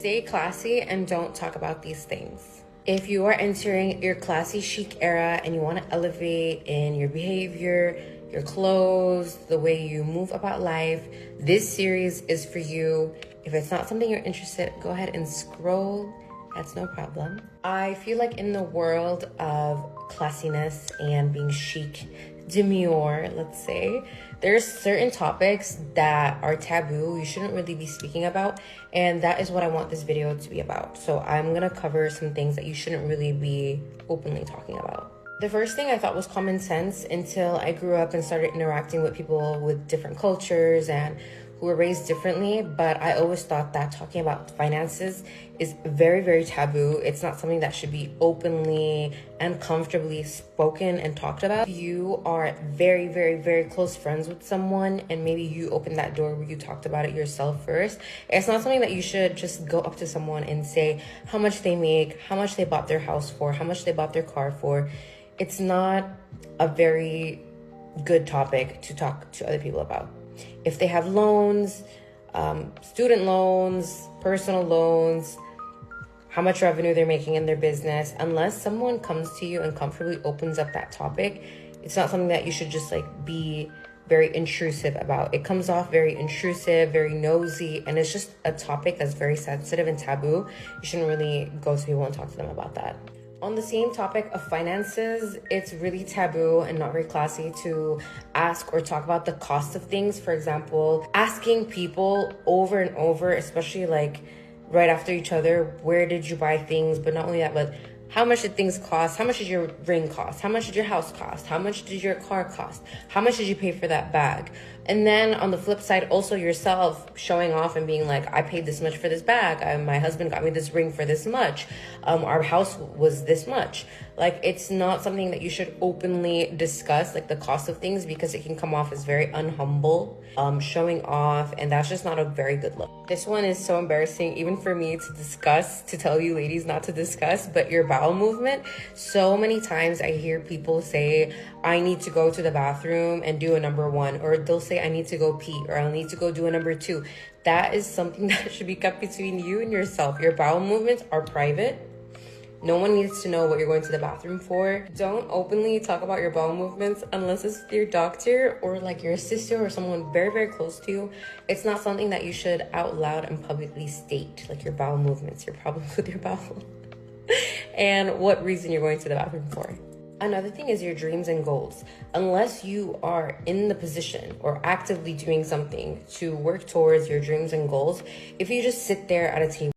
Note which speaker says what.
Speaker 1: Stay classy and don't talk about these things. If you are entering your classy chic era and you want to elevate in your behavior, your clothes, the way you move about life, this series is for you. If it's not something you're interested, go ahead and scroll. That's no problem. I feel like in the world of classiness and being chic, demure, let's say, there's certain topics that are taboo, you shouldn't really be speaking about, and that is what I want this video to be about. So I'm gonna cover some things that you shouldn't really be openly talking about. The first thing I thought was common sense until I grew up and started interacting with people with different cultures and who were raised differently, but I always thought that talking about finances is very, very taboo. It's not something that should be openly and comfortably spoken and talked about. If you are very, very, very close friends with someone and maybe you open that door where you talked about it yourself first, it's not something that you should just go up to someone and say how much they make, how much they bought their house for, how much they bought their car for. It's not a very good topic to talk to other people about. If they have loans, student loans, personal loans, how much revenue they're making in their business, unless someone comes to you and comfortably opens up that topic, it's not something that you should just like be very intrusive about. It comes off very intrusive, very nosy, and it's just a topic that's very sensitive and taboo. You shouldn't really go to people and talk to them about that. On the same topic of finances, it's really taboo and not very classy to ask or talk about the cost of things. For example, asking people over and over, especially like right after each other, where did you buy things? But not only that, but how much did things cost? How much did your ring cost? How much did your house cost? How much did your car cost? How much did you pay for that bag? And then on the flip side, also yourself showing off and being like, I paid this much for this bag. My husband got me this ring for this much. Our house was this much. Like, it's not something that you should openly discuss, like the cost of things, because it can come off as very unhumble, showing off, and that's just not a very good look. This one is so embarrassing, even for me to discuss, to tell you ladies not to discuss, but your bowel movement. So many times I hear people say, I need to go to the bathroom and do a number one, or they'll say, I need to go pee, or I'll need to go do a number two. That is something that should be kept between you and yourself. Your bowel movements are private. No one needs to know what you're going to the bathroom for. Don't openly talk about your bowel movements unless it's your doctor or like your sister or someone very, very close to you. It's not something that you should out loud and publicly state, like your bowel movements, your problems with your bowel, and what reason you're going to the bathroom for. Another thing is your dreams and goals. Unless you are in the position or actively doing something to work towards your dreams and goals, if you just sit there at a table